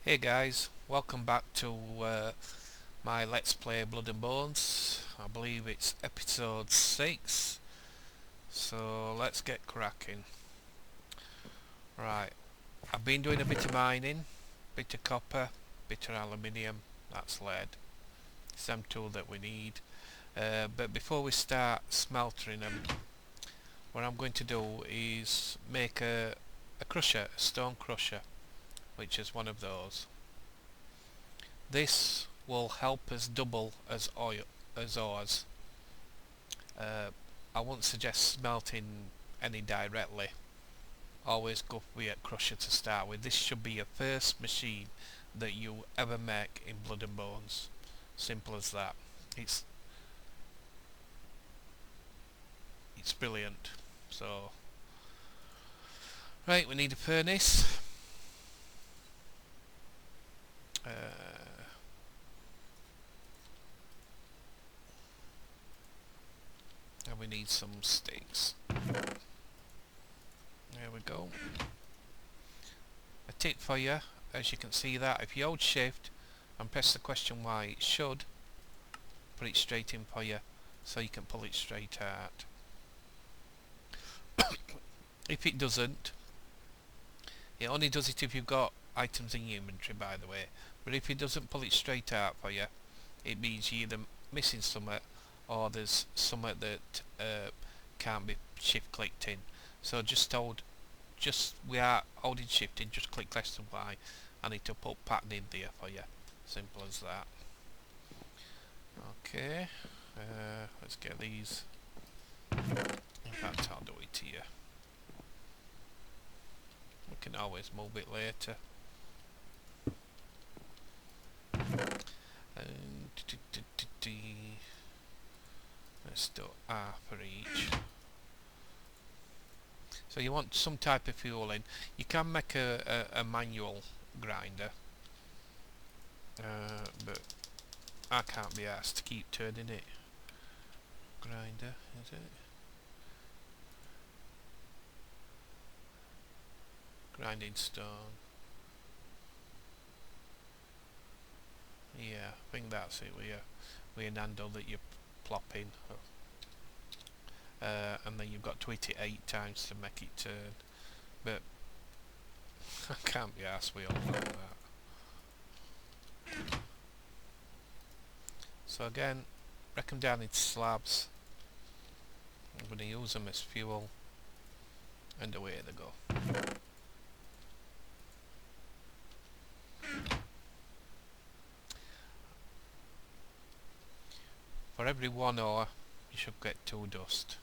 Hey guys, welcome back to my Let's Play Blood N Bones. I believe it's episode 6, so let's get cracking. Right, I've been doing a bit of mining, bit of copper, bit of aluminium, that's lead. It's them tool that we need. But before we start smeltering them, what I'm going to do is make a crusher, a stone crusher, which is one of those. This will help us double as ores. I wouldn't suggest smelting any directly. Always go with a crusher to start with. This should be your first machine that you ever make in Blood N Bones. Simple as that. It's brilliant. So, right, we need a furnace. And we need some sticks. There we go. A tip for you, as you can see that, if you hold shift and press the question why, it should put it straight in for you, so you can pull it straight out. If it doesn't, it only does it if you've got items in your inventory, by the way, but if it doesn't pull it straight out for you, it means you're either missing something or there's something that can't be shift clicked in. So we are holding shift in, just click left and Y and it'll put pattern in there for you. Simple as that. Okay, let's get these. In fact, I'll do it here. We can always move it later. And let's do R for each. So you want some type of fuel in. You can make a manual grinder, but I can't be asked to keep turning it. Grinder, is it? Grinding stone. Yeah, I think that's it. With an handle that you plop in. And then you've got to hit it 8 times to make it turn, but I can't be arsed with all like that. So again, break them down into slabs. I'm going to use them as fuel, and away they go. For every 1 ore, you should get 2 dust.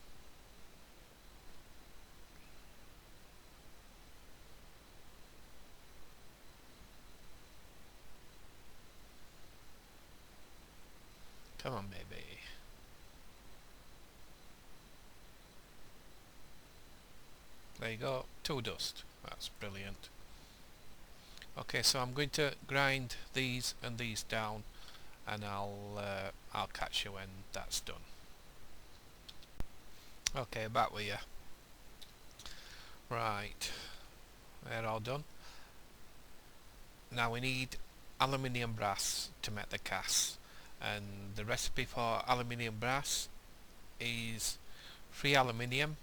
Come on, baby. There you go, 2 dust. That's brilliant. Okay, so I'm going to grind these and these down, and I'll catch you when that's done. Okay, back with you. Right, they're all done. Now we need aluminium brass to make the cast, and the recipe for aluminium brass is 3 aluminium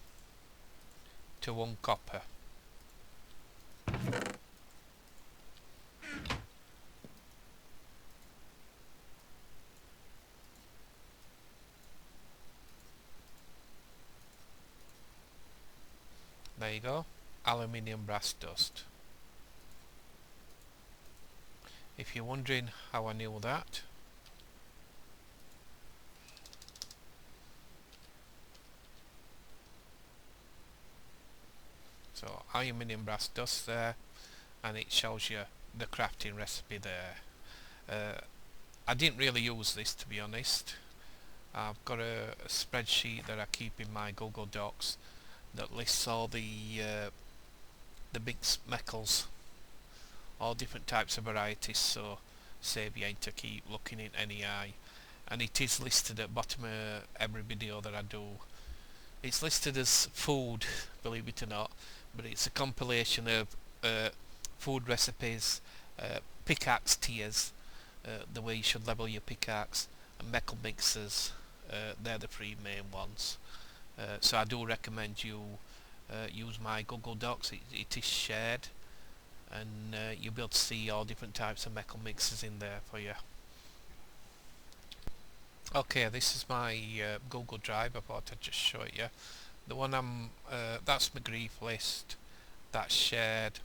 to 1 copper. There you go, aluminium brass dust. If you're wondering how I knew that, so aluminium brass dust there, and it shows you the crafting recipe there. I didn't really use this, to be honest. I've got a spreadsheet that I keep in my Google Docs that lists all the mixed metals, all different types of varieties, so save you to keep looking in any eye. And it is listed at bottom of every video that I do. It's listed as food, believe it or not, but it's a compilation of food recipes, pickaxe tiers, the way you should level your pickaxe, and metal mixers, they're the three main ones. So I do recommend you use my Google Docs. It is shared, and you'll be able to see all different types of metal mixers in there for you. Okay, this is my Google Drive. I thought I'd just show it you. The one that's my grief list. That's shared.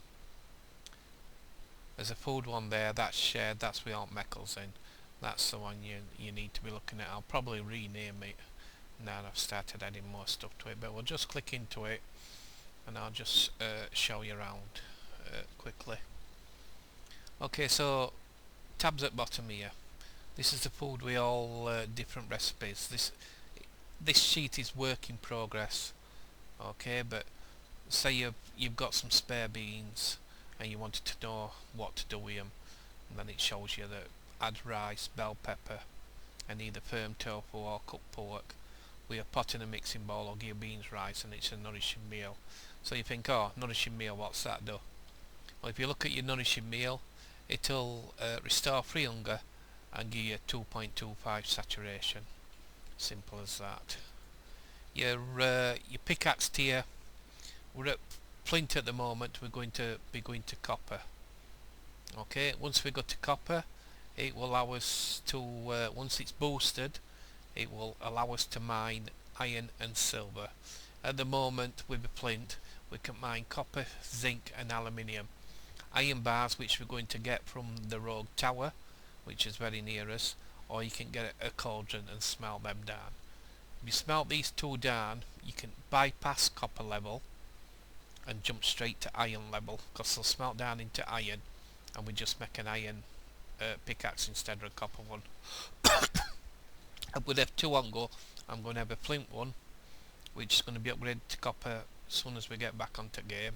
There's a food one there. That's shared. That's with all Mechlsd in. That's the one you need to be looking at. I'll probably rename it now that I've started adding more stuff to it. But we'll just click into it, and I'll just show you around quickly. Okay, so tabs at bottom here. This is the food with all different recipes. This sheet is work in progress. Okay, but say you've got some spare beans and you wanted to know what to do with them, and then it shows you that add rice, bell pepper, and either firm tofu or cooked pork with a pot in a mixing bowl, or give your beans rice, and it's a nourishing meal. So you think, oh, nourishing meal, what's that do? Well, if you look at your nourishing meal, it'll restore free hunger and give you 2.25 saturation. Simple as that. Your pickaxe tier, we're at flint at the moment. We're going to be going to copper. Okay, once we go to copper, it will allow us to once it's boosted, it will allow us to mine iron and silver. At the moment with the flint, we can mine copper, zinc and aluminium. Iron bars, which we're going to get from the rogue tower, which is very near us, or you can get a cauldron and smelt them down. If you smelt these two down, you can bypass copper level and jump straight to iron level, because they'll smelt down into iron, and we just make an iron pickaxe instead of a copper one. And with F2 on go, I'm going to have a flint one, which is going to be upgraded to copper as soon as we get back onto game,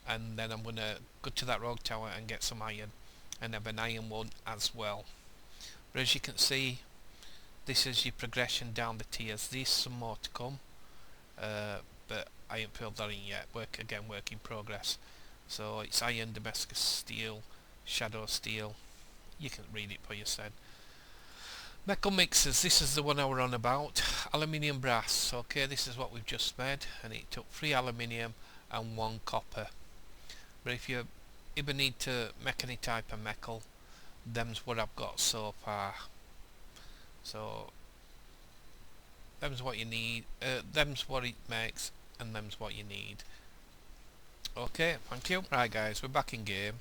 and then I'm going to go to that rogue tower and get some iron, and have an iron one as well. But as you can see, this is your progression down the tiers. There's some more to come, but I ain't filled that in yet. Work in progress. So it's iron, Damascus steel, shadow steel. You can read it for yourself. Metal mixers, this is the one I were on about. Aluminium brass. Okay, this is what we've just made, and it took 3 aluminium and 1 copper. But if you ever need to make any type of metal, them's what I've got so far. So them's what you need, them's what it makes, and them's what you need. Okay, thank you. Right guys, we're back in game.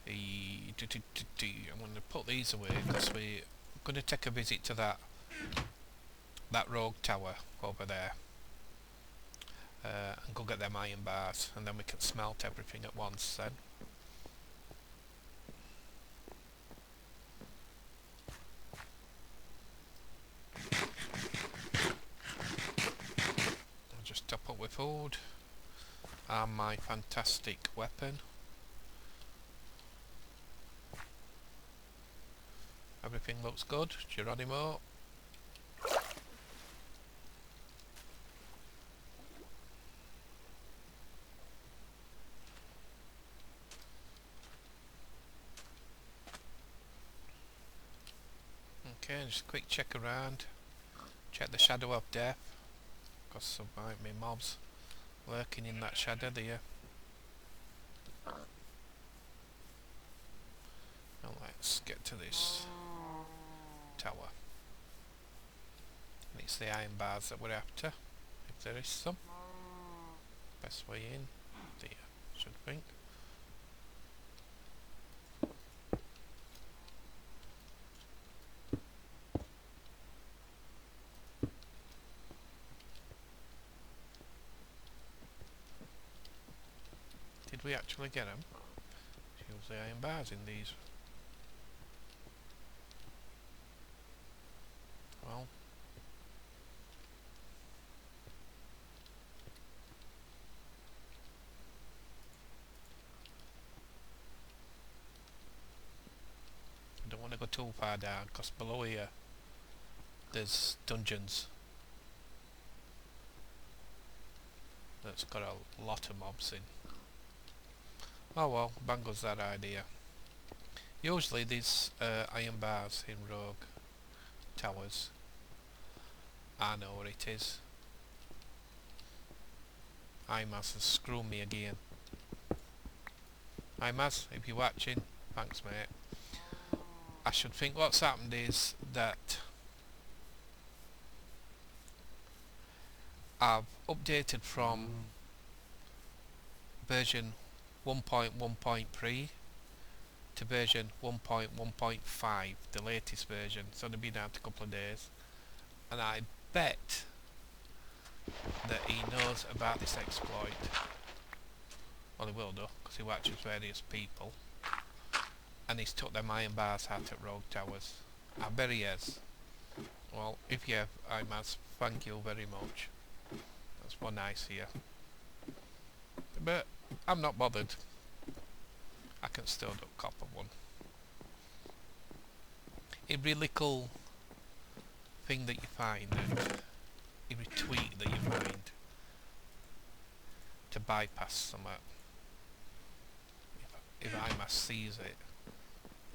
I'm going to put these away because we're going to take a visit to that rogue tower over there, and go get them iron bars, and then we can smelt everything at once then. I'll just top up with food and my fantastic weapon. Everything looks good. Geronimo. Okay, just a quick check around. Check the shadow of death, because some might be mobs lurking in that shadow there. Now let's get to this tower. And it's the iron bars that we're after, if there is some. Best way in, there, should think. Did we actually get them? Use the iron bars in these. Well, I don't want to go too far down, because below here there's dungeons that's got a lot of mobs in. Oh well, bang goes that idea. Usually these iron bars in rogue towers. I know what it is. Eyamaz has screwed me again. Eyamaz, if you're watching, thanks mate. I should think what's happened is that I've updated from version 1.1.3 to version 1.1.5, the latest version. It's only been out a couple of days, and I bet that he knows about this exploit. Well, he will do, because he watches various people, and he's took them iron bars out at rogue towers. I bet he has. Well, if you have, Eyamaz, thank you very much. That's one nice here. But I'm not bothered. I can still do a copper one. Every little thing that you find, every tweak that you find to bypass something, if Eyamaz sees it,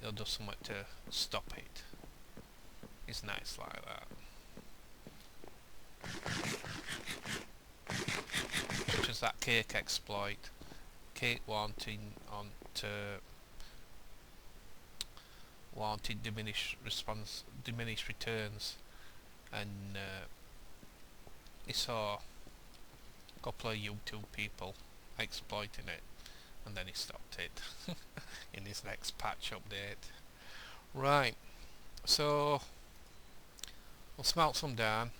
he'll do something to stop it. It's nice like that. Such as that cake exploit. Cake wanting diminished returns, and he saw a couple of YouTube people exploiting it, and then he stopped it in his next patch update. Right, so we'll smelt some down.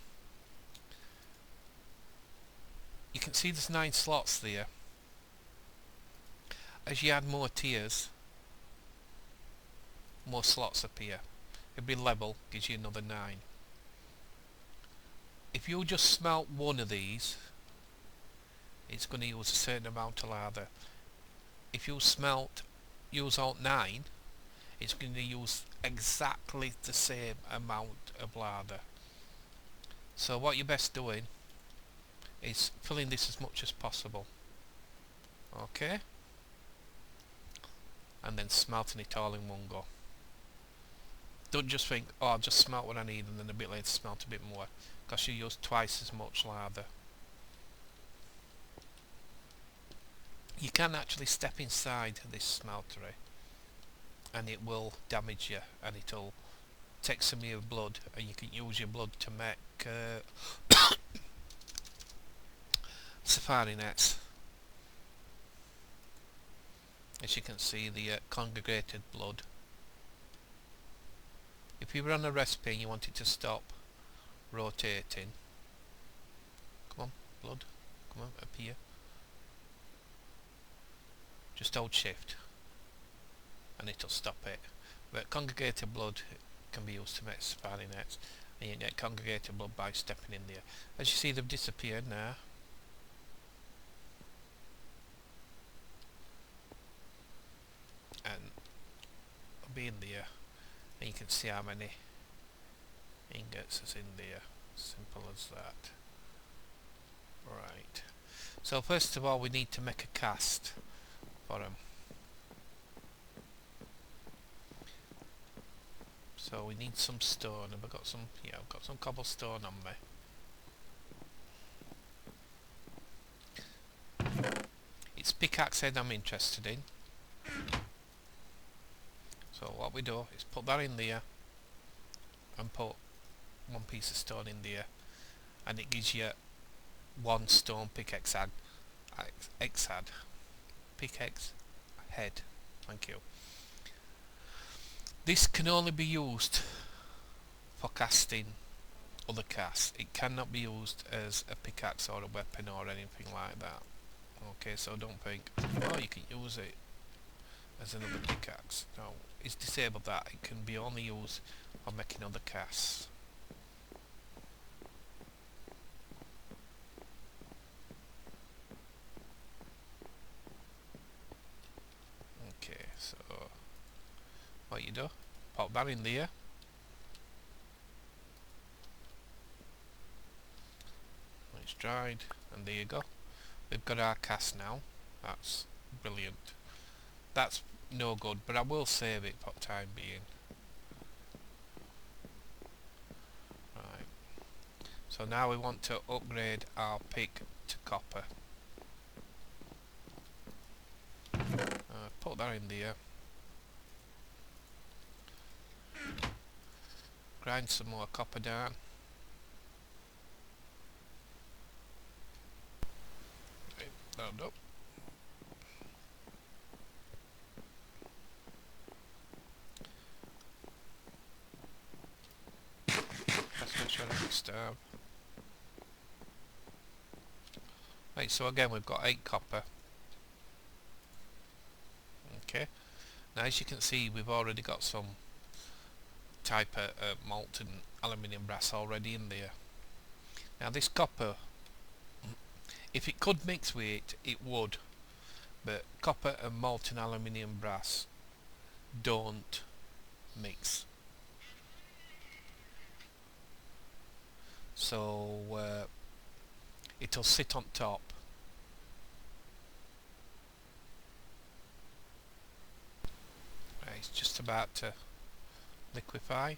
You can see there's 9 slots there. As you add more tiers, more slots appear. Every level gives you another 9. If you just smelt one of these, it's going to use a certain amount of lather. If you use all 9, it's going to use exactly the same amount of lather. So what you're best doing is filling this as much as possible. Okay? And then smelting it all in one go. Don't just think, oh, I'll just smelt what I need and then a bit later smelt a bit more, because you use twice as much lather. You can actually step inside this smeltery and it will damage you, and it'll take some of your blood, and you can use your blood to make safari nets. As you can see, the congregated blood. If you were on a recipe and you wanted to stop rotating, come on, blood, come on, appear. Just hold shift and it'll stop it. But congregated blood can be used to make safari nets, and you get congregated blood by stepping in there. As you see, they've disappeared now. And I'll be in there, and you can see how many ingots is in there. Simple as that. Right, so first of all we need to make a cast for them. So we need some stone. Have I got some? Yeah, I've got some cobblestone on me. It's pickaxe head I'm interested in. So what we do is put that in there and put one piece of stone in there, and it gives you one stone pickaxe head. Pickaxe head. Thank you. This can only be used for casting other casts. It cannot be used as a pickaxe or a weapon or anything like that. Okay, so don't think, oh, you can use it as another pickaxe. No, it's disabled that. It can be only used for making other casts. Okay, so what you do, pop that in there. It's dried, and there you go. We've got our cast now. That's brilliant. That's no good, but I will save it for the time being. Right. So now we want to upgrade our pick to copper. Put that in there. Grind some more copper down. Right, that'll do. Let's make sure I don't starve. Right, so again we've got 8 copper. Okay, now as you can see we've already got some type of molten aluminium brass already in there. Now this copper, if it could mix with it, it would, but copper and molten aluminium brass don't mix. So it'll sit on top. Right, it's just about to liquefy.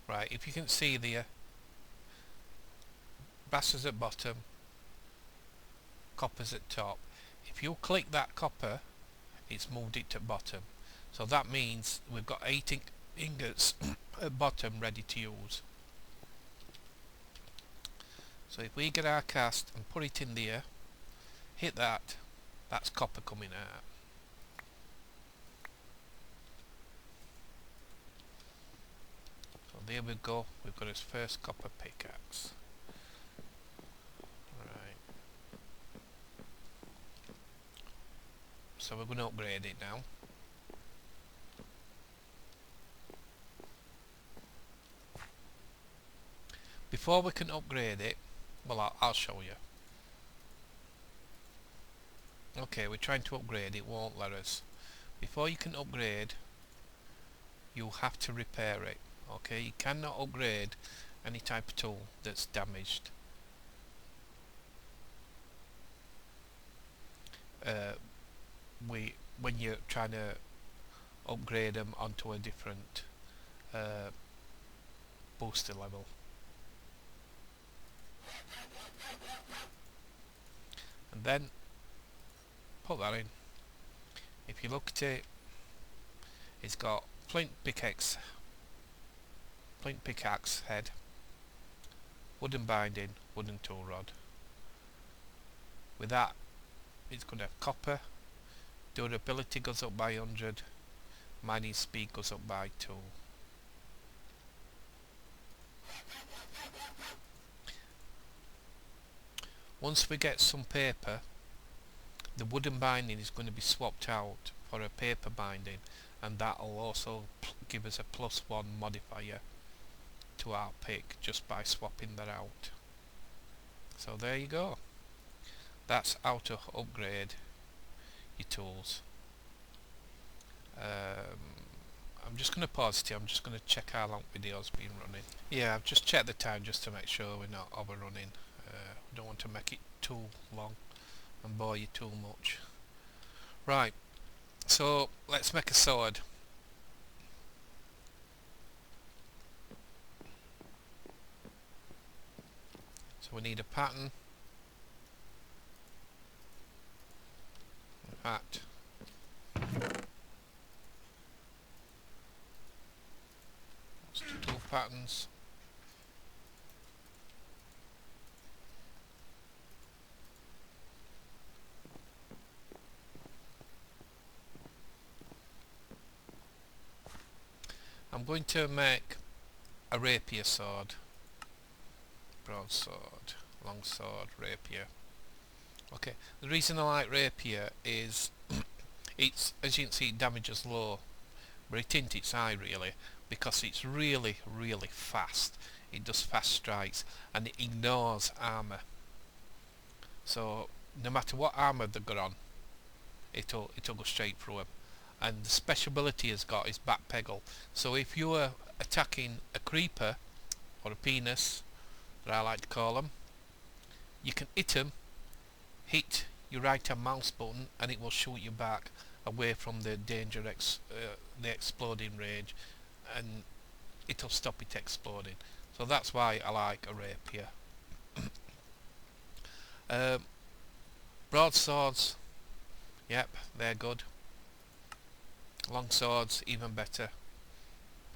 Right, if you can see there, brass is at bottom, copper's at top. If you click that copper, it's moved it to bottom. So that means we've got 8 ingots at bottom ready to use. So if we get our cast and put it in there, hit that, that's copper coming out. So there we go, we've got his first copper pickaxe. Right. So we're going to upgrade it now. Before we can upgrade it, well, I'll show you. Okay, we're trying to upgrade, it won't let us. Before you can upgrade, you have to repair it. Okay, you cannot upgrade any type of tool that's damaged. When you're trying to upgrade them onto a different booster level. And then put that in. If you look at it, it's got flint pickaxe head, wooden binding, wooden tool rod. With that, it's going to have copper, durability goes up by 100, mining speed goes up by 2. Once we get some paper, the wooden binding is going to be swapped out for a paper binding, and that will also give us a +1 modifier to our pick just by swapping that out. So there you go. That's how to upgrade your tools. I'm just going to pause it here. I'm just going to check how long video's been running. Yeah, I've just checked the time just to make sure we're not overrunning. Don't want to make it too long and bore you too much. Right, so let's make a sword. So we need a pattern, a hat, let's do 2 patterns. I'm going to make a rapier sword, broadsword, longsword, rapier. Okay, the reason I like rapier is it's, as you can see, it damages low, but it isn't its high really, because it's really fast. It does fast strikes and it ignores armour. So no matter what armour they've got on, it'll go straight through them. And the special ability it's got is backpeggle. So if you are attacking a creeper or a penis, that I like to call them, you can hit them, hit your right hand mouse button, and it will shoot you back. away from the danger, the exploding range, and it'll stop it exploding. So that's why I like a rapier. Broadswords, yep, they're good. Long swords, even better.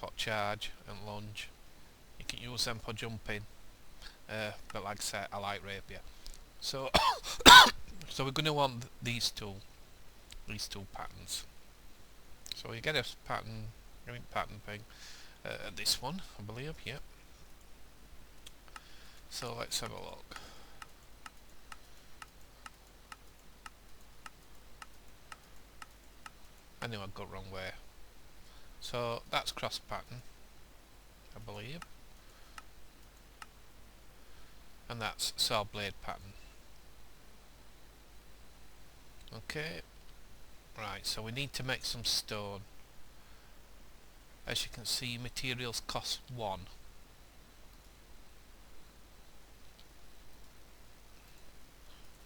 Pot charge and lunge. You can use them for jumping. But like I said, I like rapier. So, so we're going to want these two patterns. So you get a pattern thing. This one, I believe, yep. So let's have a look. I knew I'd go wrong way. So that's cross pattern, I believe. And that's saw blade pattern. Okay. Right, so we need to make some stone. As you can see, materials cost 1.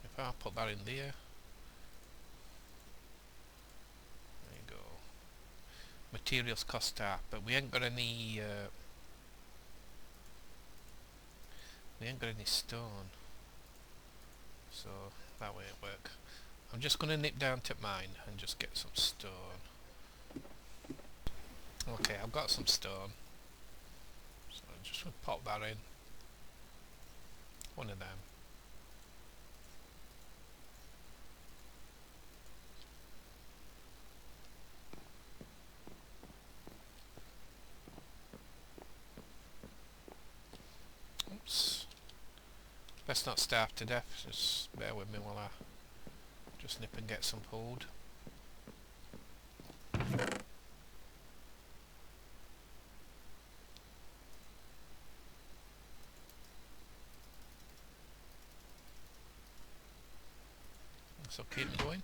If I put that in there, there you go. Materials cost half, but we ain't got any stone, so that won't work. I'm just gonna nip down to mine and just get some stone. Okay, I've got some stone, so I'm just gonna pop that in. One of them. Oops. Best not starve to death, just bear with me while I just nip and get some food. So keep going.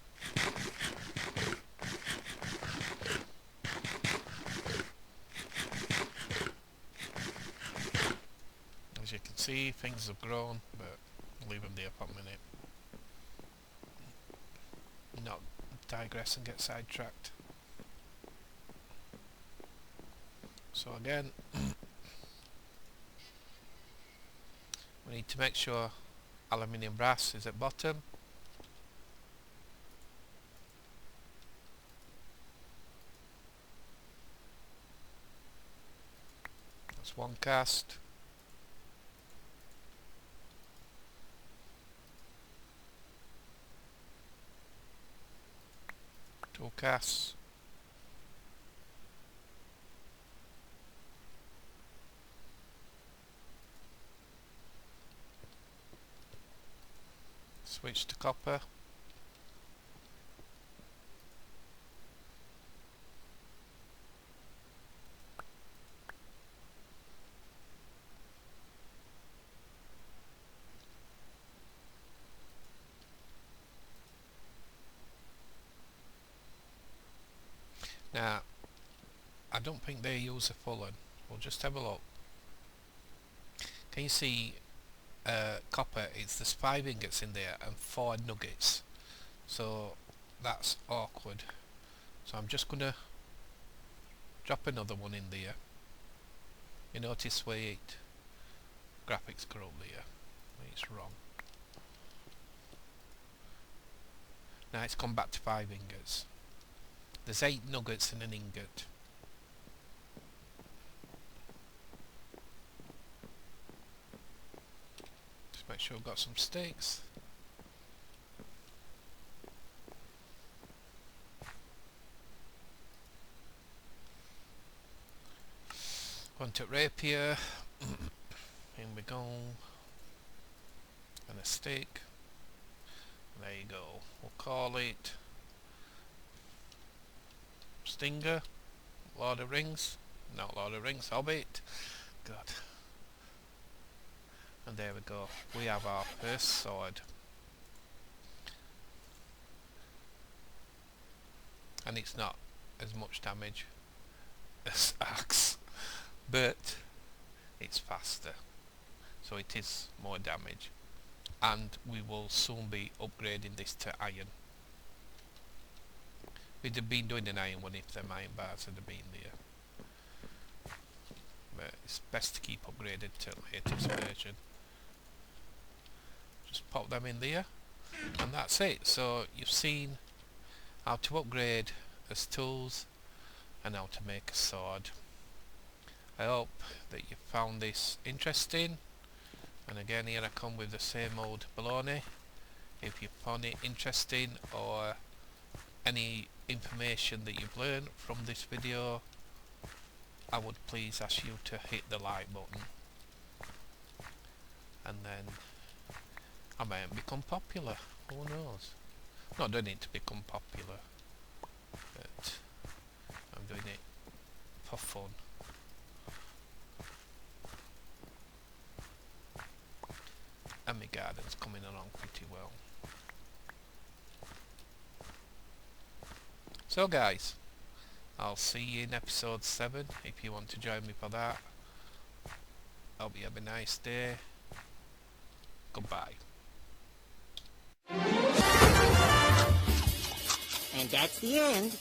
As you can see, things have grown, but I'll leave them there for a minute. Not digress and get sidetracked. So again, we need to make sure aluminium brass is at bottom. That's one cast. Two casts. Switch to copper. Now, I don't think they use a full one. We'll just have a look. Can you see copper? There's 5 ingots in there and 4 nuggets. So that's awkward. So I'm just gonna drop another one in there. You notice wait, graphics corrupt there. It's wrong. Now it's come back to 5 ingots. There's 8 nuggets in an ingot. Just make sure I've got some sticks. Want a rapier. In we go. And a stick. There you go. We'll call it Stinger. Lord of Rings. Not Lord of Rings, Hobbit. God. And there we go. We have our first sword. And it's not as much damage as axe, but it's faster, so it is more damage, and we will soon be upgrading this to iron. we'd have been doing an iron one if them iron bars had been there. But it's best to keep upgraded to the latest version. Just pop them in there, and that's it. So you've seen how to upgrade as tools and how to make a sword. I hope that you found this interesting, and again here I come with the same old baloney. If you found it interesting or any information that you've learned from this video, I would please ask you to hit the like button, and then I might become popular, who knows. Not doing it to become popular, but I'm doing it for fun. And my garden's coming along pretty well. So guys, I'll see you in episode 7 if you want to join me for that. Hope you have a nice day. Goodbye. And that's the end.